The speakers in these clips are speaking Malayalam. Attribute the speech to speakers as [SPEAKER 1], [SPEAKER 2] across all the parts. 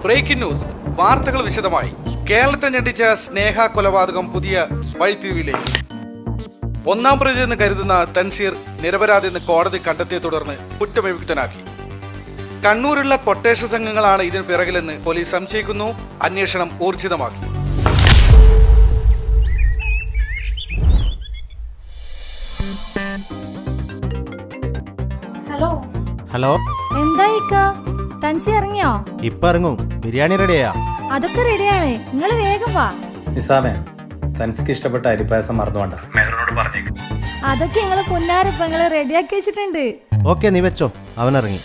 [SPEAKER 1] Breaking news. വാർത്തകൾ വിശദമായി. കേരളത്തെ ഞെട്ടിച്ച സ്നേഹ കൊലപാതകം പുതിയ വഴിത്തിരിവിലേക്ക്. ഒന്നാം പ്രതി എന്ന് കരുതുന്ന തൻസീർ നിരപരാധിയെന്ന് കോടതി കണ്ടെത്തിയെ തുടർന്ന് കുറ്റവിമുക്തനാക്കി. കണ്ണൂരുള്ള കൊട്ടേഷൻ സംഘങ്ങളാണ് ഇതിന് പിറകിലെന്ന് പോലീസ് സംശയിക്കുന്നു. അന്വേഷണം ഊർജിതമാക്കി.
[SPEAKER 2] ഹലോ,
[SPEAKER 3] എന്തായിക്ക തൻസി ഇറങ്ങിയോ?
[SPEAKER 2] ഇപ്പൊ ഇറങ്ങും. ബിരിയാണി റെഡിയാ?
[SPEAKER 3] അതൊക്കെ റെഡിയാണ്, നിങ്ങൾ വേഗം വാ.
[SPEAKER 4] നിസാമേ, തനിക്ക് ഇഷ്ടപ്പെട്ട അരിപ്പായസം മറന്നുകൊണ്ട മെഹറിനോട് പറഞ്ഞേക്ക്.
[SPEAKER 3] അതൊക്കെ നിങ്ങള് പൊന്നാരപ്പ നിങ്ങള് റെഡിയാക്കി വെച്ചിട്ടുണ്ട്.
[SPEAKER 2] ഓക്കെ, നീ വെച്ചോ. അവൻ ഇറങ്ങി.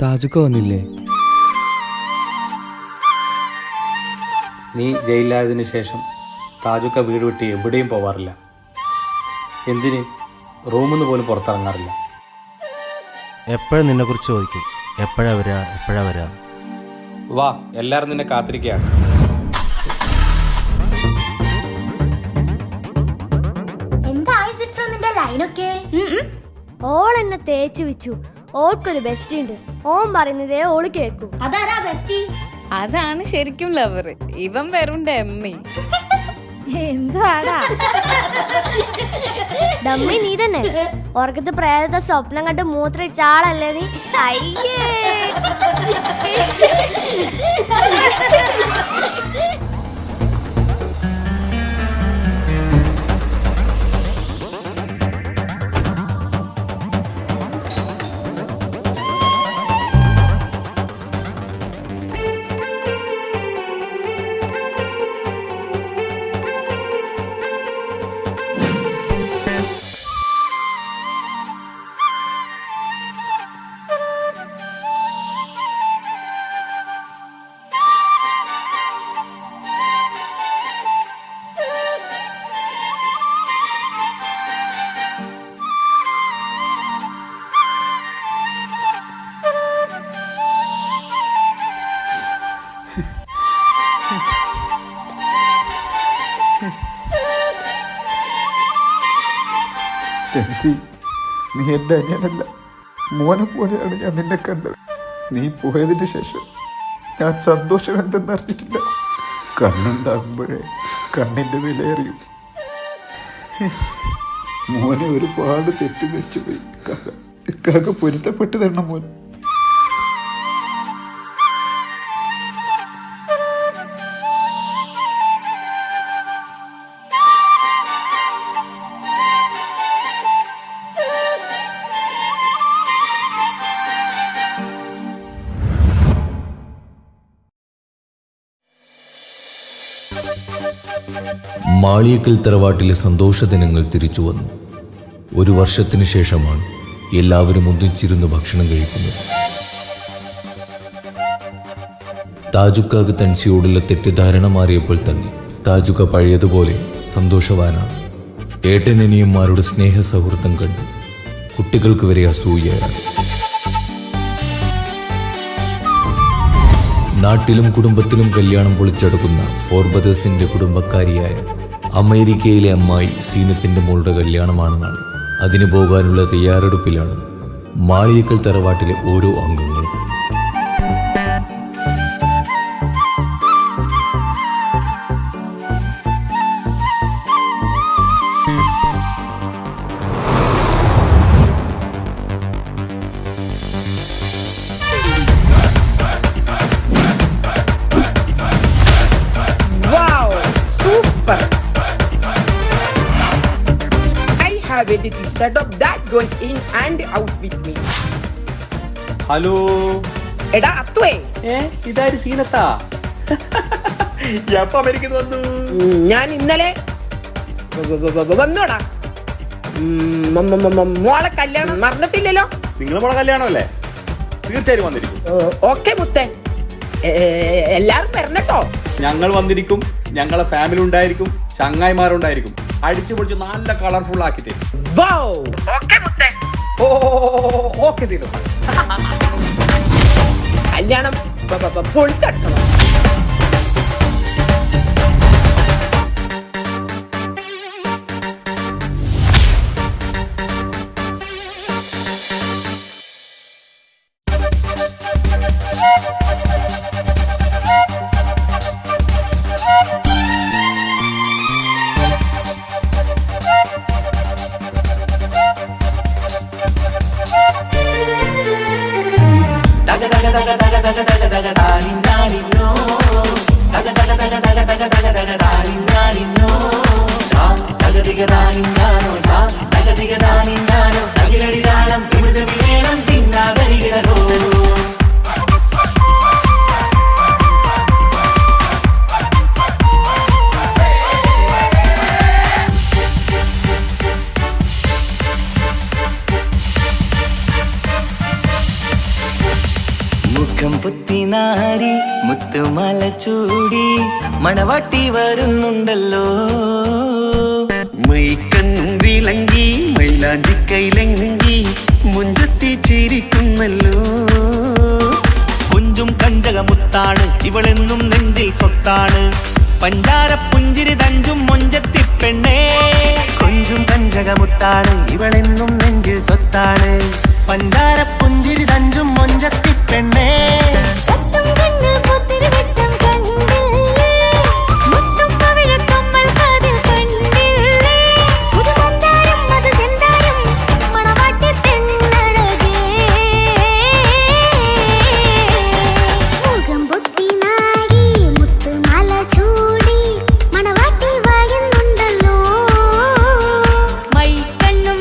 [SPEAKER 5] താജുക്ക വന്നില്ലേ?
[SPEAKER 4] നീ ജയിലിലായതിനു ശേഷം താജുക്ക വീട് വിട്ട് എവിടെയും പോവാറില്ല. എന്തിന് റൂമിൽ നിന്ന് പോലും പുറത്തിറങ്ങാറില്ല.
[SPEAKER 2] എപ്പോഴും നിന്നെ കുറിച്ച് ചോദിക്കും. എപ്പോഴാ വരാ?
[SPEAKER 4] വാ, എല്ലാരും നിന്നെ കാത്തിരിക്കുകയാണ്.
[SPEAKER 6] ഓൾ എന്നെ തേച്ചു വെച്ചു. ഓൾക്കൊരു ബെസ്റ്റ് ഉണ്ട്. ഓൻ പറയുന്നതേ ഓള് കേക്കൂ.
[SPEAKER 7] അതാരാ ബെസ്റ്റി?
[SPEAKER 8] അതാണ് ശരിക്കും ലവർ. ഇവൻ വെറും ഡമ്മി.
[SPEAKER 6] എന്തുവാടാ ഡമ്മി? നീ തന്നെ ഉറക്കത്ത് പ്രേതത്തെ സ്വപ്നം കണ്ട് മൂത്രയിച്ച ആളല്ലേ നീ? അയ്യേ,
[SPEAKER 9] തെൻസി, നീ എൻ്റെ അനിയനല്ല, മോനെ പോലെയാണ് ഞാൻ നിന്നെ കണ്ടത്. നീ പോയതിന് ശേഷം ഞാൻ സന്തോഷം എന്തെന്നറിഞ്ഞിട്ടില്ല. കണ്ണുണ്ടാകുമ്പോഴേ കണ്ണിൻ്റെ വിലയറിയും. മോനെ ഒരുപാട് തെറ്റിദ്ധരിച്ചു പോയി. കാക്ക പൊരുത്തപ്പെട്ട് തരണം മോൻ.
[SPEAKER 10] മാളിയേക്കൽ തറവാട്ടിലെ സന്തോഷ ദിനങ്ങൾ തിരിച്ചു വന്നു. ഒരു വർഷത്തിന് ശേഷമാണ് എല്ലാവരും ഒന്നിച്ചിരുന്ന് ഭക്ഷണം കഴിക്കുന്നത്. താജുക്കാക്ക് തൻസിയോടുള്ള തെറ്റിദ്ധാരണ മാറിയപ്പോൾ തന്നെ താജുക്ക പഴയതുപോലെ സന്തോഷവാനാണ്. ഏട്ടനനിയന്മാരുടെ സ്നേഹ സൗഹൃദം കണ്ട് കുട്ടികൾക്ക് വരെ അസൂയയാണ്. നാട്ടിലും കുടുംബത്തിലും കല്യാണം പൊളിച്ചെടുക്കുന്ന ഫോർബദേഴ്സിന്റെ കുടുംബക്കാരിയായ അമേരിക്കയിലെ അമ്മായി സീനത്തിന്റെ മോളുടെ കല്യാണമാണ് നാളെ. അതിന് പോകാനുള്ള തയ്യാറെടുപ്പിലാണ് മാളിയേക്കൽ തറവാട്ടിലെ ഓരോ അംഗങ്ങളും.
[SPEAKER 11] A little setup that goes in and out with me.
[SPEAKER 4] Hello
[SPEAKER 11] എടാ അത്തുവേ,
[SPEAKER 4] ഇതാര് സീനത്താ? എപ്പോ അമേരിക്കയിൽ വന്നു?
[SPEAKER 11] ഞാൻ ഇന്നലെ വന്നോടാ. മോളെ കല്യാണം മറന്നിട്ടില്ലല്ലോ?
[SPEAKER 4] നിങ്ങളെ മോളെ കല്യാണമല്ലേ? തീർച്ചയായും വന്നിരിക്കും.
[SPEAKER 11] ഓക്കെ മുത്തേ, എല്ലാരും വരണട്ടോ.
[SPEAKER 4] ഞങ്ങൾ വന്നിരിക്കും. ഞങ്ങളെ ഫാമിലി ഉണ്ടായിരിക്കും, ചങ്ങായിമാരുണ്ടായിരിക്കും. അടിച്ചു പൊളിച്ച് നല്ല കളർഫുൾ ആക്കി തരും.
[SPEAKER 11] ഓക്കെ മുത്തേ. ഓക്കെ സീനു കല്യാണം പൊളിച്ചടക്കണം.
[SPEAKER 7] മുഖം പുത്തിനാരി മുത്തുമാല ചൂടി മണവാട്ടി വരുന്നുണ്ടല്ലോ. മൈക്കണ്ണും വിളങ്ങി മൈലാഞ്ചി കൈലങ്കി മുഞ്ചത്തി ചിരിക്കുന്നല്ലോ. കുഞ്ചും കഞ്ചകമുത്താണ് ഇവളെന്നും നെഞ്ചിൽ സ്വത്താണ്. പഞ്ചാര പുഞ്ചിരി തഞ്ചും മൊഞ്ചത്തി പെണ്ണേ. കുഞ്ചും കഞ്ചകമുത്താണ് ഇവളെന്നും നെഞ്ചിൽ സ്വത്താണ്. പഞ്ചാര പുഞ്ചിരി തഞ്ചും മൊഞ്ചത്തി പെണ്ണേ.
[SPEAKER 6] മൈക്കണ്ണും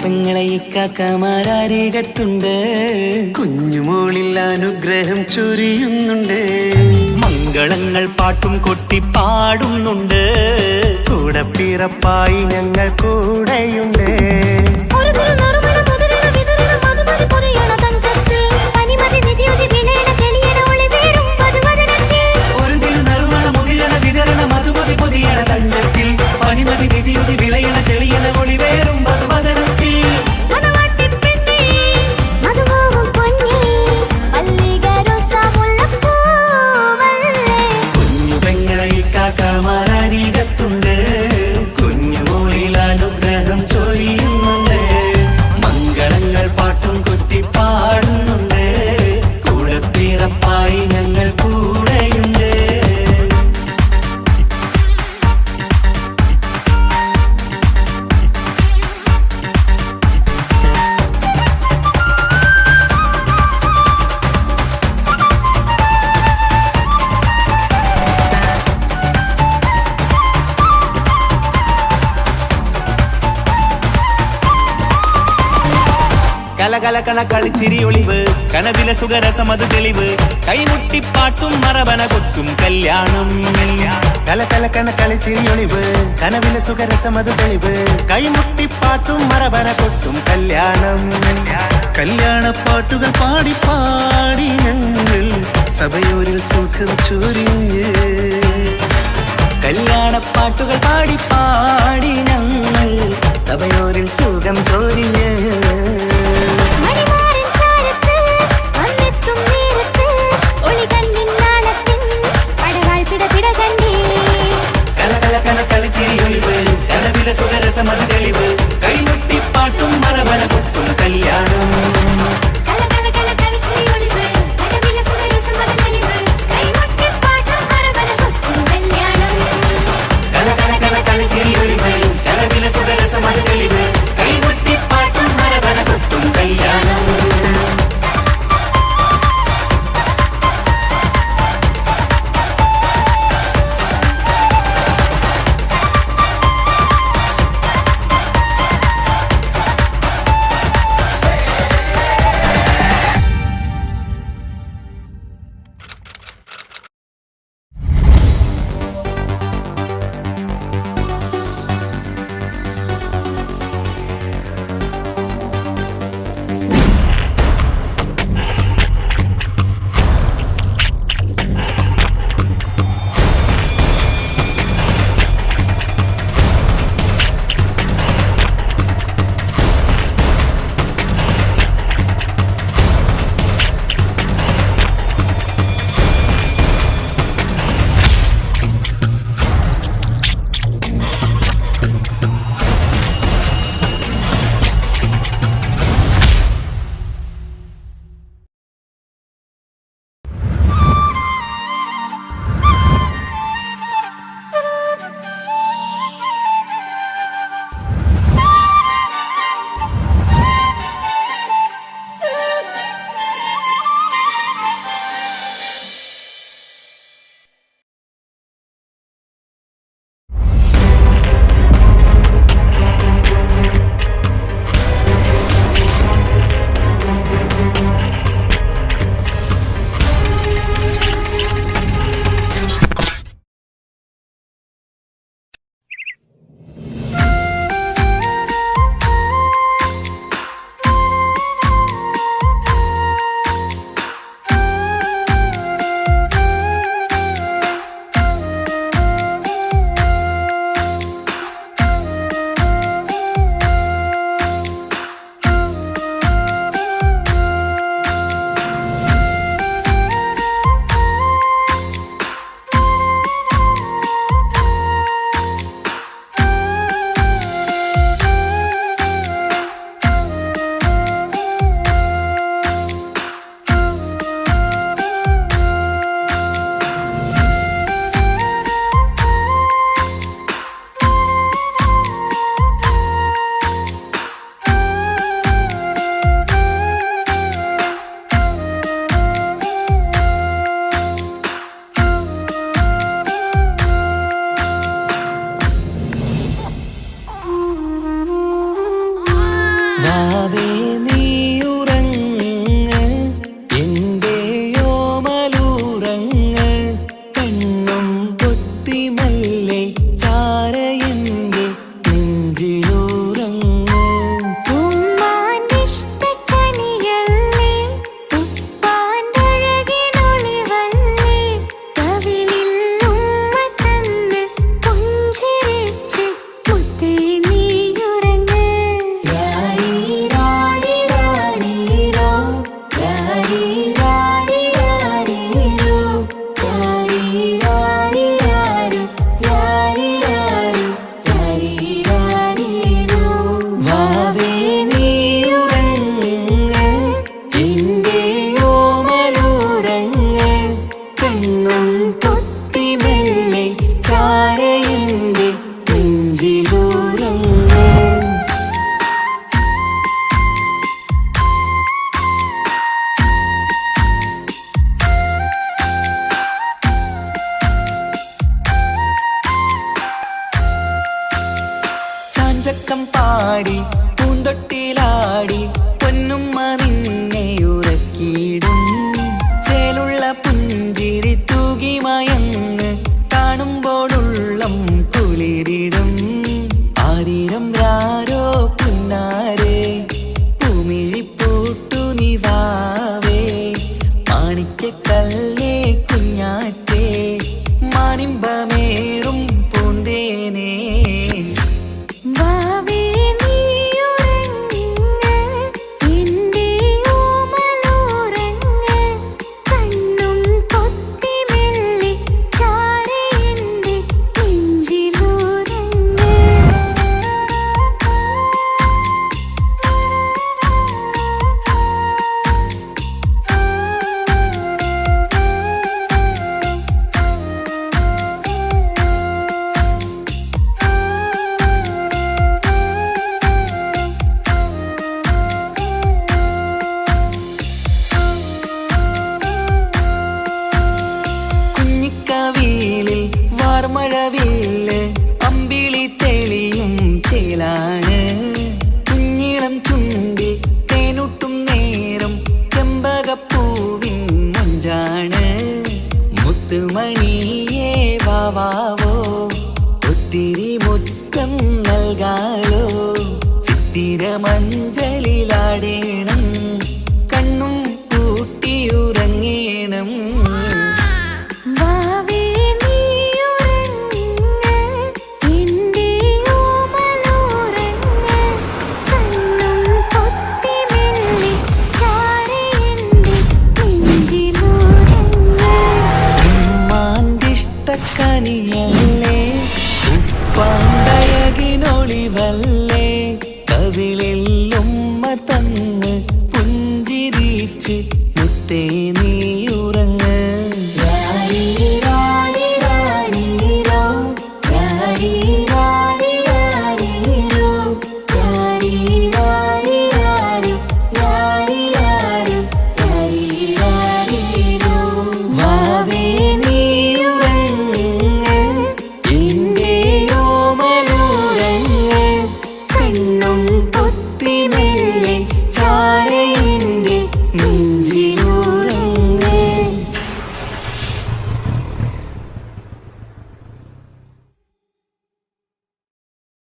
[SPEAKER 7] പെങ്ങളെ ഇക്കാക്കമാരാരികത്തുണ്ട്, കുഞ്ഞുമോളിൽ അനുഗ്രഹം ചൊരിയുന്നുണ്ട്. മംഗളങ്ങൾ പാട്ടും കൊട്ടി പാടുന്നുണ്ട്, കൂടെ പിറപ്പായി ഞങ്ങൾ കൂടെയുണ്ട്. ഒരു തിരുനറുമണ മുകിലണ വിതരണ മധുമതി പൊതിയണ തഞ്ചത്തിൽ, പനിമതി നിധിയുതി വിളയണ തെളിയണ ഒളിവേറും മധുവദനത്തിൽ. കുഞ്ഞു പെങ്ങളെ ഇക്കാക്കമാരാരികത്തുണ്ട്, കുഞ്ഞുമോളിൽ അനുഗ്രഹം ചൊരിയുന്നുണ്ട്. മംഗളങ്ങൾ പാട്ടും കൊട്ടി പാടുന്നുണ്ട്, കൂടെ പിറപ്പായി ഞങ്ങൾ കൂടെയുണ്ട്. കലകലകണ കളിച്ചിരി ഒളിവ്, കനവിലെ സുഖരസമത് തെളിവ്, കൈമുട്ടിപ്പാട്ടും മറവന കൊത്തും കല്യാണം. കലകലകണ കളിച്ചിരി ഒളിവ്, കനവിലെ സുഖരസമത് തെളിവ്, കൈമുട്ടിപ്പാട്ടും മറവന കൊത്തും കല്യാണം. കല്യാണപ്പാട്ടുകൾ പാടി പാടി ഞങ്ങൾ സഭയോരിൽ സുഖം ചൊരിഞ്ഞ്, കല്യാണപ്പാട്ടുകൾ പാടി പാടി ഞങ്ങൾ സഭയോരിൽ സുഖം ചൊരിഞ്ഞ്. കലകലകണ കളിച്ചിരി ഒളിവ്, കനവിലെ സുഖരസമത് തെളിവ്, കൈമുട്ടിപ്പാട്ടും മറവന കൊത്തും കല്യാണം. കലകലകണ കളിച്ചിരി ഒളിവ്, കനവിലെ സുഖരസമത് തെളിവ്, കൈമുട്ടിപ്പാട്ടും മറവന വാവേ നീ